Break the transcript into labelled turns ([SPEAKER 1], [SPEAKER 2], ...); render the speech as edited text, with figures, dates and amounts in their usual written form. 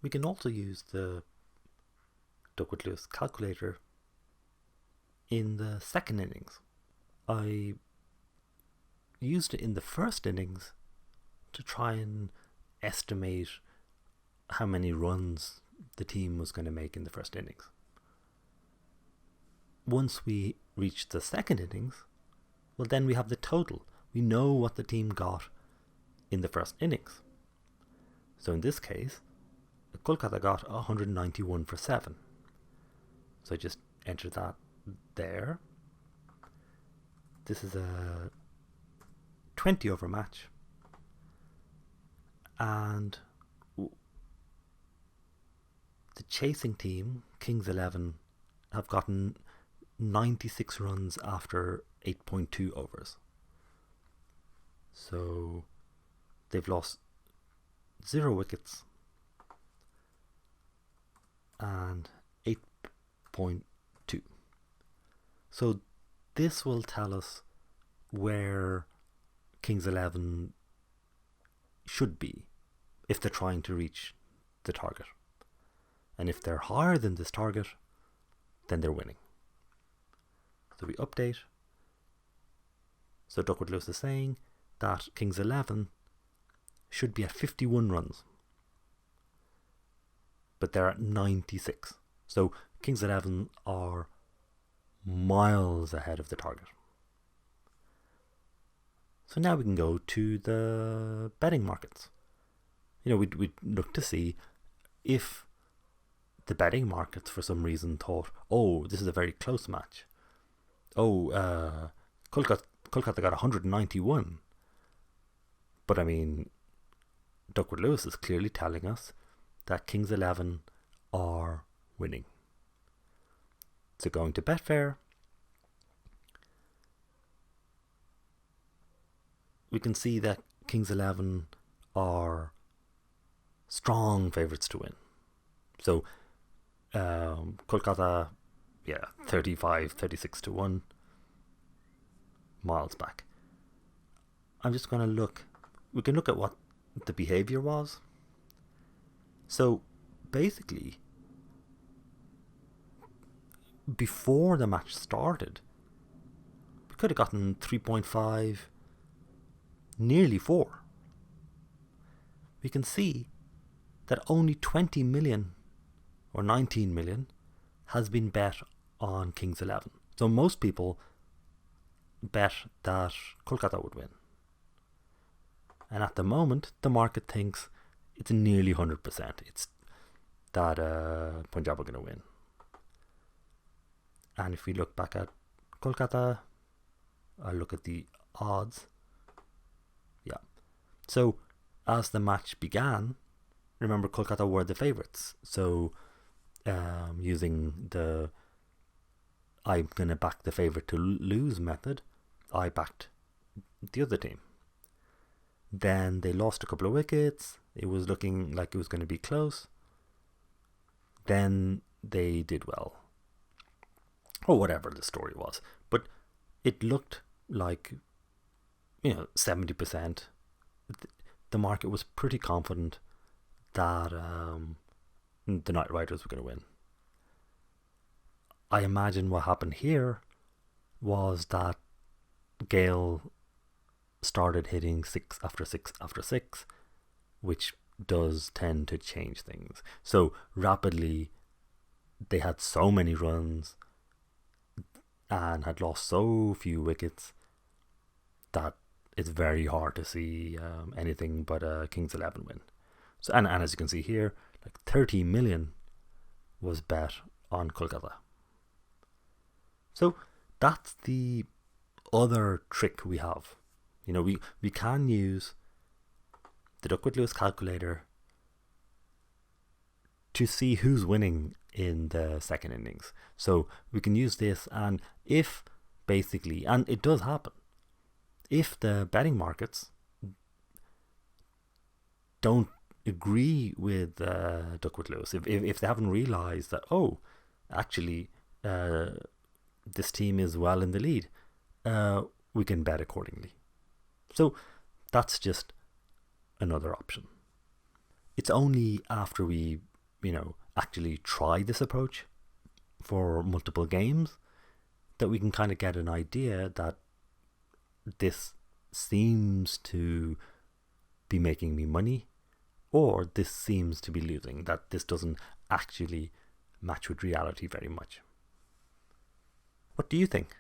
[SPEAKER 1] We can also use the Duckworth-Lewis Calculator in the second innings. I used it in the first innings to try and estimate how many runs the team was going to make in the first innings. Once we reach the second innings, well, then we have the total. We know what the team got in the first innings. So in this case, Kolkata got 191 for 7. So I just enter that there. This is a 20 over match. And the chasing team, Kings 11, have gotten 96 runs after 8.2 overs. So they've lost 0 wickets and 8.2. So this will tell us where Kings 11 should be if they're trying to reach the target. And if they're higher than this target, then they're winning. So we update. So Duckworth-Lewis is saying that Kings 11 should be at 51 runs. But they're at 96. So Kings 11 are miles ahead of the target. So now we can go to the betting markets. We'd look to see if the betting markets for some reason thought, oh, this is a very close match. Oh, Kolkata got 191. But I mean, Duckworth-Lewis is clearly telling us that Kings 11 are winning. So going to Betfair, we can see that Kings 11 are strong favourites to win. So Kolkata, 36 to 1, miles back. I'm just going to look, we can look at what the behaviour was. So basically, before the match started, we could have gotten 3.5, nearly 4. We can see that only 20 million or 19 million has been bet on Kings 11. So most people bet that Kolkata would win. And at the moment, the market thinks it's nearly 100%. It's that Punjab are going to win. And if we look back at Kolkata, I'll look at the odds. Yeah. So as the match began, remember Kolkata were the favourites. So using the I'm going to back the favourite to lose method, I backed the other team. Then they lost a couple of wickets. It was looking like it was going to be close. Then they did well. Or whatever the story was. But it looked like, 70%. The market was pretty confident that the Knight Riders were going to win. I imagine what happened here was that Gale started hitting 6 after 6 after 6, which does tend to change things. So rapidly, they had so many runs and had lost so few wickets that it's very hard to see anything but a Kings 11 win. So and as you can see here, like 30 million was bet on Kolkata. So that's the other trick we have. We can use the Duckworth-Lewis calculator to see who's winning in the second innings. So we can use this, and if basically, and it does happen, if the betting markets don't agree with Duckworth-Lewis, if they haven't realised that, actually this team is well in the lead, we can bet accordingly. So that's just another option. It's only after we actually try this approach for multiple games, that we can kind of get an idea that this seems to be making me money, or this seems to be losing, that this doesn't actually match with reality very much. What do you think?